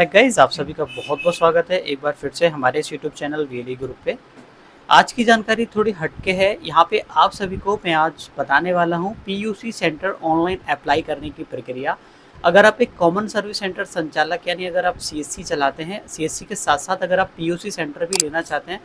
Guys, आप सभी का बहुत बहुत स्वागत है एक बार फिर से हमारे इस यूट्यूब चैनल वीएलई ग्रुप पे। आज की जानकारी थोड़ी हटके है। यहाँ पे आप सभी को मैं आज बताने वाला हूँ पीयूसी सेंटर ऑनलाइन अप्लाई करने की प्रक्रिया। अगर आप एक कॉमन सर्विस सेंटर संचालक यानी अगर आप सीएससी चलाते हैं, सीएससी के साथ साथ अगर आप पीयूसी सेंटर भी लेना चाहते हैं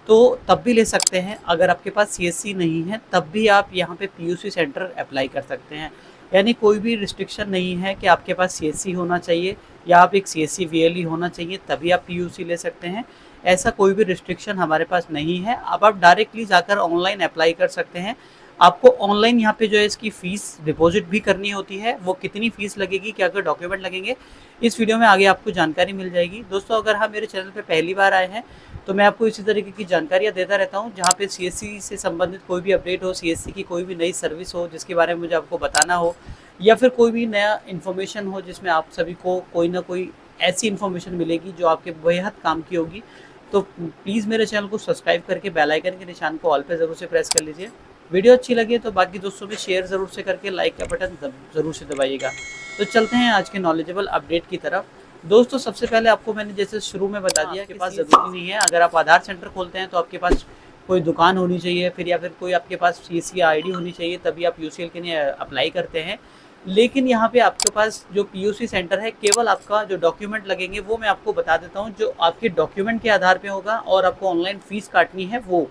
तो तब भी ले सकते हैं। अगर आपके पास सीएससी नहीं है तब भी आप यहाँ पे पीयूसी सेंटर अप्लाई कर सकते हैं। यानी कोई भी रिस्ट्रिक्शन नहीं है कि आपके पास सीएससी होना चाहिए या आप एक सीएससी वीएलई होना चाहिए तभी आप पीयूसी ले सकते हैं। ऐसा कोई भी रिस्ट्रिक्शन हमारे पास नहीं है। अब आप डायरेक्टली जाकर ऑनलाइन अप्लाई कर सकते हैं। आपको ऑनलाइन यहाँ पे जो है इसकी फ़ीस डिपॉजिट भी करनी होती है। वो कितनी फ़ीस लगेगी, क्या क्या डॉक्यूमेंट लगेंगे, इस वीडियो में आगे आपको जानकारी मिल जाएगी। दोस्तों, अगर आप मेरे चैनल पे पहली बार आए हैं तो मैं आपको इसी तरीके की जानकारियाँ देता रहता हूँ। जहाँ पे सीएससी से संबंधित कोई भी अपडेट हो, सीएससी की कोई भी नई सर्विस हो जिसके बारे में मुझे आपको बताना हो, या फिर कोई भी नया इन्फॉर्मेशन हो जिसमें आप सभी को कोई ना कोई ऐसी इन्फॉर्मेशन मिलेगी जो आपके बेहद काम की होगी, तो प्लीज़ मेरे चैनल को सब्सक्राइब करके बेल आइकन के निशान को ऑल पे ज़रूर से प्रेस कर लीजिए। वीडियो अच्छी लगे तो बाकी दोस्तों में शेयर ज़रूर से करके लाइक का बटन ज़रूर से दबाइएगा। तो चलते हैं आज के नॉलेजेबल अपडेट की तरफ। दोस्तों, सबसे पहले आपको मैंने जैसे शुरू में बता दिया कि पास ज़रूरी नहीं है अगर आप आधार सेंटर खोलते हैं तो आपके पास कोई दुकान होनी चाहिए फिर या फिर कोई आपके पास सीएससी आईडी होनी चाहिए तभी आप यूसीएल के लिए अप्लाई करते हैं। लेकिन यहाँ पे आपके पास जो पीयूसी सेंटर है, केवल आपका जो डॉक्यूमेंट लगेंगे वो मैं आपको बता देता हूँ, जो आपके डॉक्यूमेंट के आधार पे होगा और आपको ऑनलाइन फ़ीस काटनी है वो।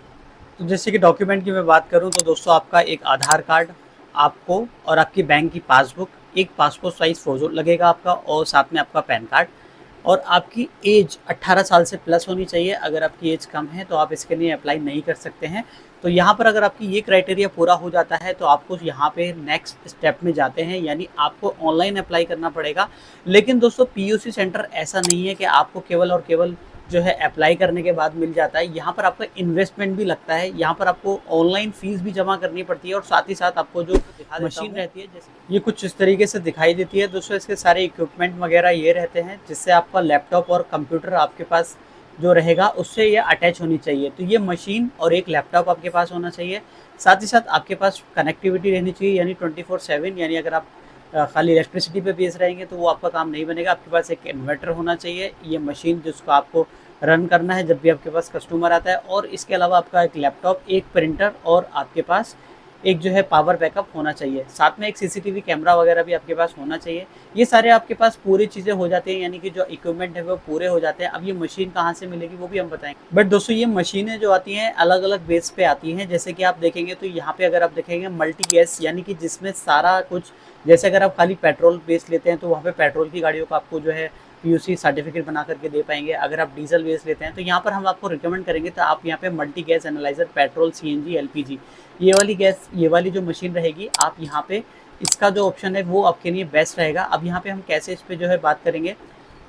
तो जैसे कि डॉक्यूमेंट की मैं बात करूँ तो दोस्तों, आपका एक आधार कार्ड आपको और आपकी बैंक की पासबुक, एक पासपोर्ट साइज़ फ़ोटो लगेगा आपका और साथ में आपका पैन कार्ड, और आपकी एज 18 साल से प्लस होनी चाहिए। अगर आपकी एज कम है तो आप इसके लिए अप्लाई नहीं कर सकते हैं। तो यहाँ पर अगर आपकी ये क्राइटेरिया पूरा हो जाता है तो आपको यहाँ पे नेक्स्ट स्टेप में जाते हैं, यानी आपको ऑनलाइन अप्लाई करना पड़ेगा। लेकिन दोस्तों, पीयूसी सेंटर ऐसा नहीं है कि आपको केवल और केवल जो है अप्लाई करने के बाद मिल जाता है। यहाँ पर आपका इन्वेस्टमेंट भी लगता है, यहाँ पर आपको ऑनलाइन फ़ीस भी जमा करनी पड़ती है और साथ ही साथ आपको जो मशीन रहती है, जैसे ये कुछ इस तरीके से दिखाई देती है दोस्तों। इसके सारे इक्विपमेंट वगैरह ये रहते हैं जिससे आपका लैपटॉप और कंप्यूटर आपके पास जो रहेगा उससे ये अटैच होनी चाहिए। तो ये मशीन और एक लैपटॉप आपके पास होना चाहिए। साथ ही साथ आपके पास कनेक्टिविटी रहनी चाहिए, यानी 24/7। यानी अगर आप खाली इलेक्ट्रिसिटी पे बेस रहेंगे तो वो आपका काम नहीं बनेगा। आपके पास एक इन्वर्टर होना चाहिए, ये मशीन जिसको आपको रन करना है जब भी आपके पास कस्टमर आता है। और इसके अलावा आपका एक लैपटॉप, एक प्रिंटर और आपके पास एक जो है पावर बैकअप होना चाहिए। साथ में एक सीसीटीवी कैमरा वगैरह भी आपके पास होना चाहिए। ये सारे आपके पास पूरी चीज़ें हो जाती हैं, यानी कि जो इक्विपमेंट है वो पूरे हो जाते हैं। अब ये मशीन कहाँ से मिलेगी वो भी हम बताएंगे। बट दोस्तों, ये मशीनें जो आती हैं अलग अलग बेस पे आती हैं। जैसे कि आप देखेंगे तो यहाँ पे अगर आप देखेंगे मल्टी गैस, यानी कि जिसमें सारा कुछ, जैसे अगर आप खाली पेट्रोल बेस लेते हैं तो वहाँ पे पेट्रोल की गाड़ियों को आपको जो है पीयूसी सर्टिफिकेट बना करके दे पाएंगे। अगर आप डीजल बेस लेते हैं तो यहाँ पर हम आपको रिकमेंड करेंगे तो आप यहाँ पे multi gas analyser, petrol, CNG, LPG, ये वाली गैस, ये वाली जो मशीन रहेगी, आप यहाँ पे इसका जो ऑप्शन है वो आपके लिए बेस्ट रहेगा। अब यहाँ पे हम कैसे इस पर जो है बात करेंगे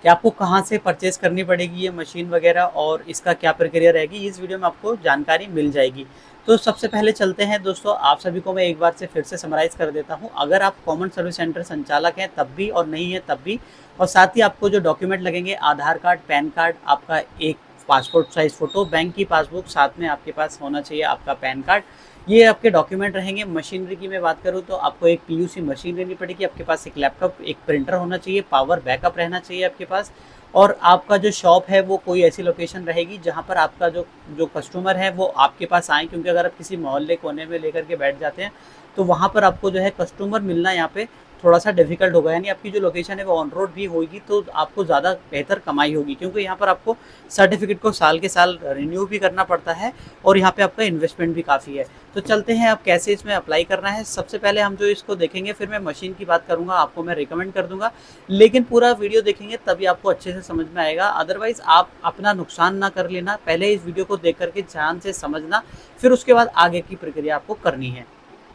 कि आपको कहाँ से परचेज़ करनी पड़ेगी ये मशीन वगैरह और इसका क्या प्रक्रिया रहेगी, इस वीडियो में आपको जानकारी मिल जाएगी। तो सबसे पहले चलते हैं दोस्तों, आप सभी को मैं एक बार से फिर से समराइज़ कर देता हूँ। अगर आप कॉमन सर्विस सेंटर संचालक हैं तब भी और नहीं है तब भी, और साथ ही आपको जो डॉक्यूमेंट लगेंगे, आधार कार्ड, पैन कार्ड, आपका एक पासपोर्ट साइज़ फ़ोटो, बैंक की पासबुक, साथ में आपके पास होना चाहिए आपका पैन कार्ड, ये आपके डॉक्यूमेंट रहेंगे। मशीनरी की मैं बात करूँ तो आपको एक पीयूसी मशीन लेनी पड़ेगी, आपके पास एक लैपटॉप, एक प्रिंटर होना चाहिए, पावर बैकअप रहना चाहिए आपके पास, और आपका जो शॉप है वो कोई ऐसी लोकेशन रहेगी जहाँ पर आपका जो कस्टमर है वो आपके पास आए। क्योंकि अगर आप किसी मोहल्ले कोने में लेकर के बैठ जाते हैं तो वहाँ पर आपको जो है कस्टमर मिलना यहाँ पे थोड़ा सा डिफिकल्ट होगा। यानी आपकी जो लोकेशन है वो ऑन रोड भी होगी तो आपको ज़्यादा बेहतर कमाई होगी, क्योंकि यहाँ पर आपको सर्टिफिकेट को साल के साल रिन्यू भी करना पड़ता है और यहाँ पे आपका इन्वेस्टमेंट भी काफ़ी है। तो चलते हैं आप कैसे इसमें अप्लाई करना है। सबसे पहले हम जो इसको देखेंगे, फिर मैं मशीन की बात करूँगा, आपको मैं रिकमेंड कर दूँगा, लेकिन पूरा वीडियो देखेंगे तभी आपको अच्छे से समझ में आएगा। अदरवाइज़ आप अपना नुकसान ना कर लेना, पहले इस वीडियो को देख करके ध्यान से समझना, फिर उसके बाद आगे की प्रक्रिया आपको करनी है।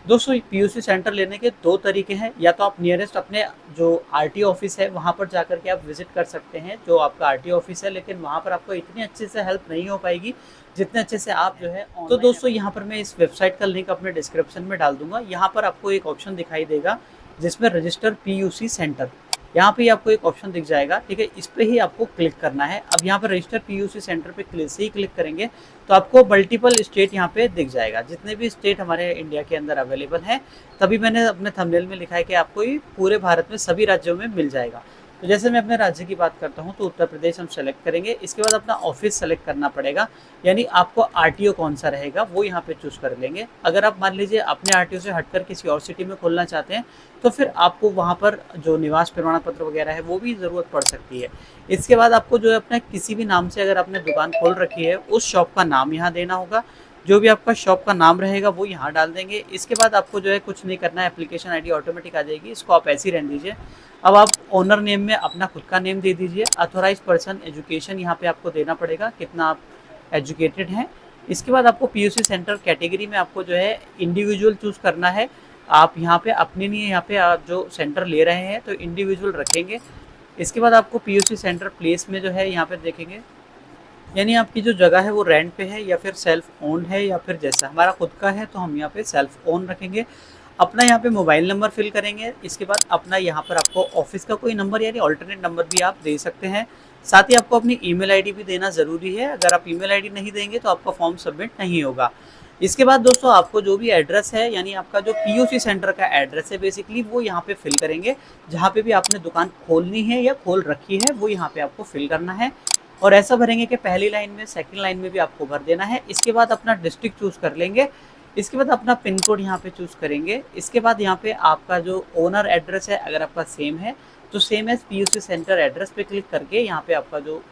दोस्तों, पीयूसी सेंटर लेने के दो तरीके हैं। या तो आप नियरेस्ट अपने जो आरटीओ ऑफिस है वहाँ पर जाकर के आप विजिट कर सकते हैं, जो आपका आरटीओ ऑफिस है, लेकिन वहाँ पर आपको इतनी अच्छे से हेल्प नहीं हो पाएगी जितने अच्छे से आप जो है। तो दोस्तों, यहाँ पर मैं इस वेबसाइट का लिंक अपने डिस्क्रिप्शन में डाल दूंगा। यहाँ पर आपको एक ऑप्शन दिखाई देगा जिसमें रजिस्टर पीयूसी सेंटर, यहाँ पे आपको एक ऑप्शन दिख जाएगा, ठीक है। इस पे ही आपको क्लिक करना है। अब यहाँ पर रजिस्टर पीयूसी सेंटर पे से ही क्लिक करेंगे तो आपको मल्टीपल स्टेट यहाँ पे दिख जाएगा, जितने भी स्टेट हमारे इंडिया के अंदर अवेलेबल हैं। तभी मैंने अपने थंबनेल में लिखा है कि आपको ये पूरे भारत में सभी राज्यों में मिल जाएगा। तो जैसे मैं अपने राज्य की बात करता हूँ तो उत्तर प्रदेश हम सेलेक्ट करेंगे। इसके बाद अपना ऑफिस सेलेक्ट करना पड़ेगा, यानी आपको आरटीओ कौन सा रहेगा वो यहाँ पे चूज़ कर लेंगे। अगर आप मान लीजिए अपने आरटीओ से हटकर किसी और सिटी में खोलना चाहते हैं तो फिर आपको वहाँ पर जो निवास प्रमाण पत्र वगैरह है वो भी ज़रूरत पड़ सकती है। इसके बाद आपको जो है अपने किसी भी नाम से अगर आपने दुकान खोल रखी है उस शॉप का नाम यहाँ देना होगा। जो भी आपका शॉप का नाम रहेगा वो यहाँ डाल देंगे। इसके बाद आपको जो है कुछ नहीं करना है, एप्लीकेशन आईडी ऑटोमेटिक आ जाएगी, इसको आप ऐसे ही रहने दीजिए। अब आप ओनर नेम में अपना खुद का नेम दे दीजिए। अथोराइज पर्सन एजुकेशन यहाँ पे आपको देना पड़ेगा, कितना आप एजुकेटेड हैं। इसके बाद आपको पीयूसी सेंटर कैटेगरी में आपको जो है इंडिविजुअल चूज़ करना है। आप यहाँ पे अपने लिए यहाँ पे आप जो सेंटर ले रहे हैं तो इंडिविजुअल रखेंगे। इसके बाद आपको पीयूसी सेंटर प्लेस में जो है यहाँ पे देखेंगे, यानी आपकी जो जगह है वो रेंट पे है या फिर सेल्फ ओन्ड है, या फिर जैसा हमारा खुद का है तो हम यहाँ पे सेल्फ ओन रखेंगे। अपना यहाँ पे मोबाइल नंबर फिल करेंगे। इसके बाद अपना यहाँ पर आपको ऑफिस का कोई नंबर यानी ऑल्टरनेट नंबर भी आप दे सकते हैं। साथ ही आपको अपनी ईमेल आईडी भी देना ज़रूरी है। अगर आप ईमेल आईडी नहीं देंगे तो आपका फॉर्म सबमिट नहीं होगा। इसके बाद दोस्तों आपको जो भी एड्रेस है, यानी आपका जो पीयूसी सेंटर का एड्रेस है बेसिकली, वो यहाँ पे फिल करेंगे। जहाँ पे भी आपने दुकान खोलनी है या खोल रखी है वो यहाँ पे आपको फिल करना है। और ऐसा भरेंगे कि पहली लाइन में सेकंड लाइन में भी आपको भर देना है। इसके बाद अपना डिस्ट्रिक्ट चूज़ कर लेंगे। इसके बाद अपना पिन कोड यहाँ पे चूज़ करेंगे। इसके बाद यहाँ पे आपका जो ओनर एड्रेस है अगर आपका सेम है तो same as PUC centre address पे क्लिक करके यहाँ पे आपका जो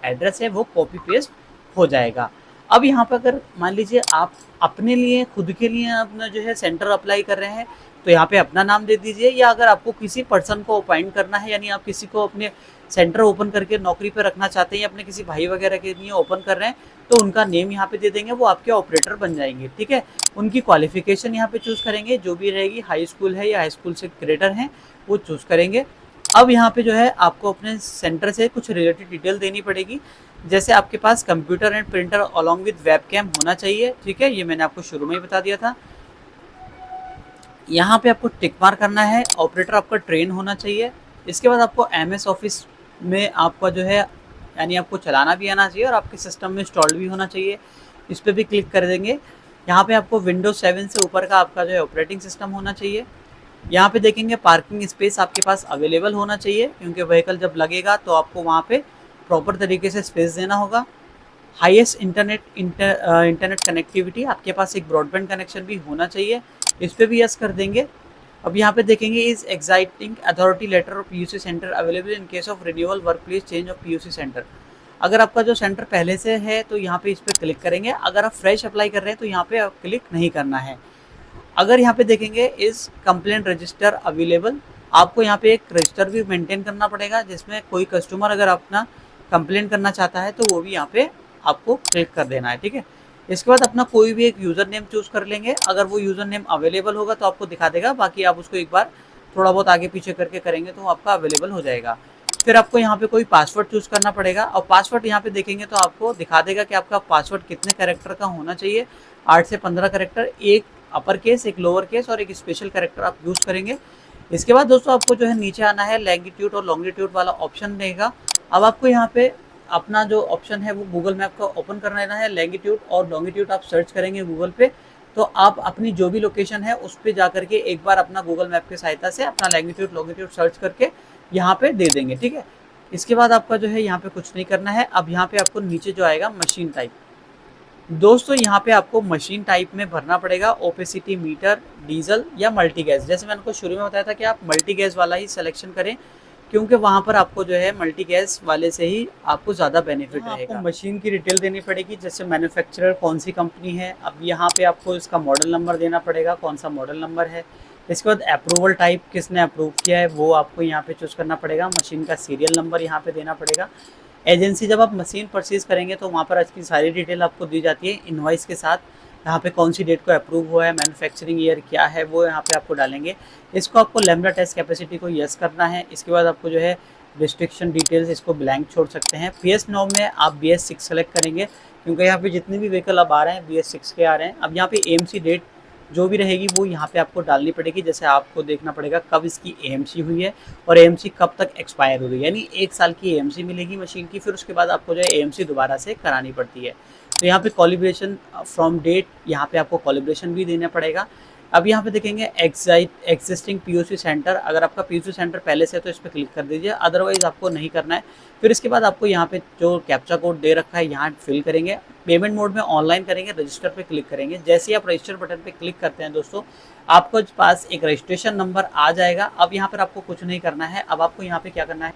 एड्रेस है वो कॉपी पेस्ट हो जाएगा। अब यहाँ पर अगर मान लीजिए आप अपने लिए खुद के लिए अपना जो है सेंटर अप्लाई कर रहे हैं तो यहाँ पे अपना नाम दे दीजिए, या अगर आपको किसी पर्सन को अपॉइंट करना है यानी आप किसी को अपने सेंटर ओपन करके नौकरी पे रखना चाहते हैं या अपने किसी भाई वगैरह के लिए ओपन कर रहे हैं तो उनका नेम यहाँ पे दे देंगे, वो आपके ऑपरेटर बन जाएंगे। ठीक है, उनकी क्वालिफिकेशन यहाँ पे चूज़ करेंगे, जो भी रहेगी हाई स्कूल है या हाई स्कूल से ग्रेटर हैं वो चूज़ करेंगे। अब यहाँ पे जो है आपको अपने सेंटर से कुछ रिलेटेड डिटेल देनी पड़ेगी, जैसे आपके पास computer and printer along with webcam होना चाहिए। ठीक है, ये मैंने आपको शुरू में ही बता दिया था। यहाँ पे आपको टिक मार्क करना है, ऑपरेटर आपका ट्रेन होना चाहिए। इसके बाद आपको एमएस ऑफिस में आपका जो है यानी आपको चलाना भी आना चाहिए और आपके सिस्टम में इंस्टॉल्ड भी होना चाहिए। इस पर भी क्लिक कर देंगे। यहाँ पे आपको विंडोज 7 से ऊपर का आपका जो है ऑपरेटिंग सिस्टम होना चाहिए। यहाँ पे देखेंगे पार्किंग स्पेस आपके पास अवेलेबल होना चाहिए, क्योंकि व्हीकल जब लगेगा तो आपको वहाँ पे प्रॉपर तरीके से स्पेस देना होगा। हाईएस्ट इंटरनेट कनेक्टिविटी, आपके पास एक ब्रॉडबैंड कनेक्शन भी होना चाहिए, इस पर भी यस कर देंगे। अब यहाँ पे देखेंगे is exciting authority letter of PUC centre available in case of renewal work place change of PUC centre. अगर आपका जो सेंटर पहले से है तो यहाँ पे इस पर क्लिक करेंगे। अगर आप फ्रेश अप्लाई कर रहे हैं तो यहाँ पे आप क्लिक नहीं करना है। अगर यहाँ पे देखेंगे इज कंप्लेंट रजिस्टर अवेलेबल, आपको यहाँ पे एक रजिस्टर भी मेंटेन करना पड़ेगा जिसमें कोई कस्टमर अगर अपना कंप्लेंट करना चाहता है तो वो भी यहाँ पे आपको क्लिक कर देना है। ठीक है, इसके बाद अपना कोई भी एक यूज़र नेम चूज़ कर लेंगे। अगर वो यूज़र नेम अवेलेबल होगा तो आपको दिखा देगा, बाकी आप उसको एक बार थोड़ा बहुत आगे पीछे करके करेंगे तो आपका अवेलेबल हो जाएगा। फिर आपको यहाँ पे कोई पासवर्ड चूज़ करना पड़ेगा और पासवर्ड यहाँ पे देखेंगे तो आपको दिखा देगा कि आपका पासवर्ड कितने कैरेक्टर का होना चाहिए। 8 से 15 कैरेक्टर, एक अपर केस, एक लोअर केस और एक स्पेशल कैरेक्टर आप यूज़ करेंगे। इसके बाद दोस्तों आपको जो है नीचे आना है, लैंगिट्यूड और लॉन्गिट्यूड वाला ऑप्शन रहेगा। अब आपको यहाँ पे अपना जो ऑप्शन है वो गूगल मैप का ओपन करना रहना है। लैंगिट्यूड और लॉन्गिट्यूड आप सर्च करेंगे गूगल पे तो आप अपनी जो भी लोकेशन है उस पर जा करके एक बार अपना गूगल मैप की सहायता से अपना लैंगिट्यूड लॉन्गिट्यूड सर्च करके यहाँ पे दे देंगे। ठीक है, इसके बाद आपका जो है यहाँ पे कुछ नहीं करना है। अब यहाँ पे आपको नीचे जो आएगा मशीन टाइप, दोस्तों यहाँ पे आपको मशीन टाइप में भरना पड़ेगा ओपेसिटी मीटर, डीजल या मल्टी गैस। जैसे मैंने आपको शुरू में बताया था कि आप मल्टी गैस वाला ही सिलेक्शन करें, क्योंकि वहाँ पर आपको जो है मल्टी गैस वाले से ही आपको ज़्यादा बेनिफिट रहेगा। आपको मशीन की डिटेल देनी पड़ेगी, जैसे मैन्युफैक्चरर कौन सी कंपनी है। अब यहाँ पे आपको इसका मॉडल नंबर देना पड़ेगा, कौन सा मॉडल नंबर है। इसके बाद अप्रूवल टाइप, किसने अप्रूव किया है वो आपको यहाँ पे चूज़ करना पड़ेगा। मशीन का सीरियल नंबर यहाँ पे देना पड़ेगा। एजेंसी, जब आप मशीन परचेज़ करेंगे तो वहाँ पर आज की सारी डिटेल आपको दी जाती है इनवॉइस के साथ। यहाँ पे कौन सी डेट को अप्रूव हुआ है, मैन्युफैक्चरिंग ईयर क्या है वो यहाँ पे आपको डालेंगे। इसको आपको लैम्ब्डा टेस्ट कैपेसिटी को यस करना है। इसके बाद आपको जो है रिस्ट्रिक्शन डिटेल्स, इसको ब्लैंक छोड़ सकते हैं। BS 9 में आप BS 6 सेलेक्ट करेंगे, क्योंकि यहाँ पे जितने भी व्हीकल अब आ रहे हैं BS 6 के आ रहे हैं। अब यहाँ पे AMC डेट जो भी रहेगी वो यहाँ पे आपको डालनी पड़ेगी। जैसे आपको देखना पड़ेगा कब इसकी AMC हुई है और AMC कब तक एक्सपायर हो गई, यानी 1 साल की AMC मिलेगी मशीन की। फिर उसके बाद आपको जो है AMC दोबारा से करानी पड़ती है। तो यहाँ पे कॉलिब्रेशन फ्रॉम डेट, यहाँ पे आपको कॉलिब्रेशन भी देना पड़ेगा। अब यहाँ पे देखेंगे एग्जिस्टिंग पीयूसी सेंटर, अगर आपका पीयूसी सेंटर पहले से है तो इस पर क्लिक कर दीजिए, अदरवाइज आपको नहीं करना है। फिर इसके बाद आपको यहाँ पे जो कैप्चा कोड दे रखा है यहाँ फिल करेंगे, पेमेंट मोड में ऑनलाइन करेंगे, रजिस्टर पे क्लिक करेंगे। जैसे ही आप रजिस्टर बटन पे क्लिक करते हैं दोस्तों, आपको पास एक रजिस्ट्रेशन नंबर आ जाएगा। अब यहाँ पर आपको कुछ नहीं करना है, अब आपको यहाँ पे क्या करना है,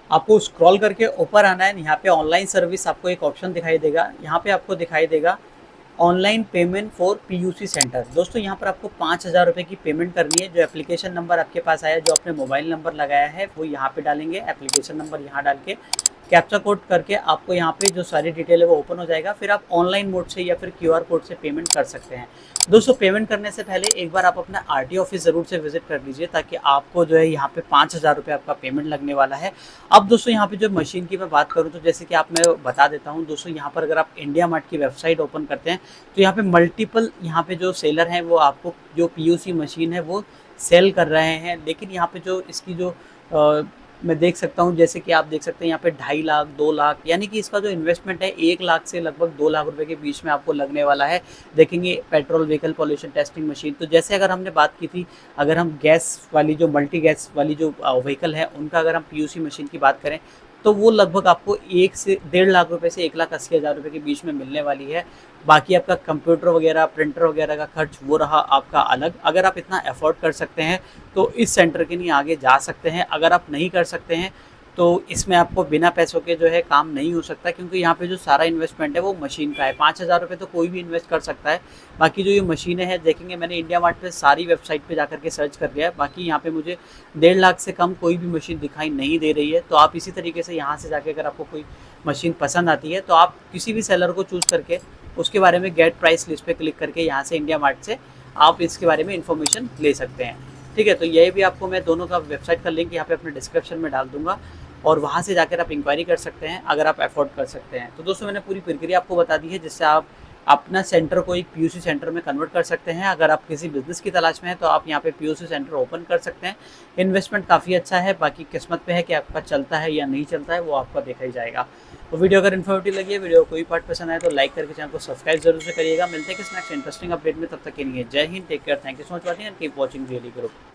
आपको स्क्रॉल करके ऊपर आना है। यहाँ पे ऑनलाइन सर्विस आपको एक ऑप्शन दिखाई देगा, यहाँ पे आपको दिखाई देगा online payment for PUC centre. दोस्तों यहाँ पर आपको 5,000 रुपये की पेमेंट करनी है। जो एप्लीकेशन नंबर आपके पास आया, जो आपने मोबाइल नंबर लगाया है वो यहाँ पे डालेंगे, एप्लीकेशन नंबर यहाँ डाल के कैप्चा कोड करके आपको यहाँ पे जो सारी डिटेल है वो ओपन हो जाएगा। फिर आप ऑनलाइन मोड से या फिर QR कोड से पेमेंट कर सकते हैं। दोस्तों पेमेंट करने से पहले एक बार आप अपना RTO ऑफिस ज़रूर से विजिट कर लीजिए, ताकि आपको जो है यहाँ पे 5,000 रुपये आपका पेमेंट लगने वाला है। अब दोस्तों यहाँ पे जो मशीन की मैं बात करूँ तो जैसे कि मैं बता देता हूँ दोस्तों, यहाँ पर अगर आप इंडिया मार्ट की वेबसाइट ओपन करते हैं तो यहाँ पे मल्टीपल यहाँ पे जो सेलर हैं वो आपको जो PUC मशीन है वो सेल कर रहे हैं। लेकिन यहाँ पे जो इसकी जो मैं देख सकता हूँ, जैसे कि आप देख सकते हैं यहाँ पे 2.5 लाख 2 लाख, यानी कि इसका जो इन्वेस्टमेंट है 1 लाख से लगभग 2 लाख रुपए के बीच में आपको लगने वाला है। देखेंगे petrol vehicle pollution testing machine, तो जैसे अगर हमने बात की थी, अगर हम गैस वाली जो मल्टी गैस वाली जो व्हीकल है उनका अगर हम PUC मशीन की बात करें तो वो लगभग आपको 1 से 1.5 लाख रुपए से 1,80,000 रुपये के बीच में मिलने वाली है। बाकी आपका कंप्यूटर वगैरह, प्रिंटर वगैरह का खर्च वो रहा आपका अलग। अगर आप इतना अफोर्ड कर सकते हैं तो इस सेंटर के लिए आगे जा सकते हैं। अगर आप नहीं कर सकते हैं तो इसमें आपको बिना पैसों के जो है काम नहीं हो सकता, क्योंकि यहाँ पे जो सारा इन्वेस्टमेंट है वो मशीन का है। 5,000 रुपये तो कोई भी इन्वेस्ट कर सकता है। बाकी जो ये मशीनें हैं देखेंगे, मैंने इंडिया मार्ट पे सारी वेबसाइट पे जाकर के सर्च कर लिया है, बाकी यहाँ पे मुझे 1.5 लाख से कम कोई भी मशीन दिखाई नहीं दे रही है। तो आप इसी तरीके से यहाँ से जाके अगर आपको कोई मशीन पसंद आती है तो आप किसी भी सेलर को चूज़ करके उसके बारे में गेट प्राइस लिस्ट पे क्लिक करके यहाँ से इंडिया मार्ट से आप इसके बारे में इन्फॉर्मेशन ले सकते हैं। ठीक है, तो ये भी आपको मैं दोनों का वेबसाइट का लिंक यहाँ पे अपने डिस्क्रिप्शन में डाल दूंगा और वहाँ से जाकर आप इंक्वायरी कर सकते हैं अगर आप अफोर्ड कर सकते हैं। तो दोस्तों मैंने पूरी प्रक्रिया आपको बता दी है, जिससे आप अपना सेंटर को एक PUC सेंटर में कन्वर्ट कर सकते हैं। अगर आप किसी बिजनेस की तलाश में हैं तो आप यहाँ पे PUC सेंटर ओपन कर सकते हैं। इन्वेस्टमेंट काफ़ी अच्छा है, बाकी किस्मत पे है कि आपका चलता है या नहीं चलता है, वो आपका देखा ही जाएगा। तो वीडियो अगर इन्फॉर्मेटिव लगी है, वीडियो कोई पार्ट पसंद आए तो लाइक करके चैनल को सब्सक्राइब जरूर से करिएगा। मिलते हैं किसी नेक्स्ट इंटरेस्टिंग अपडेट में, तब तक के लिए जय Hind, take care, thank you so much watching and keep watching VLE group.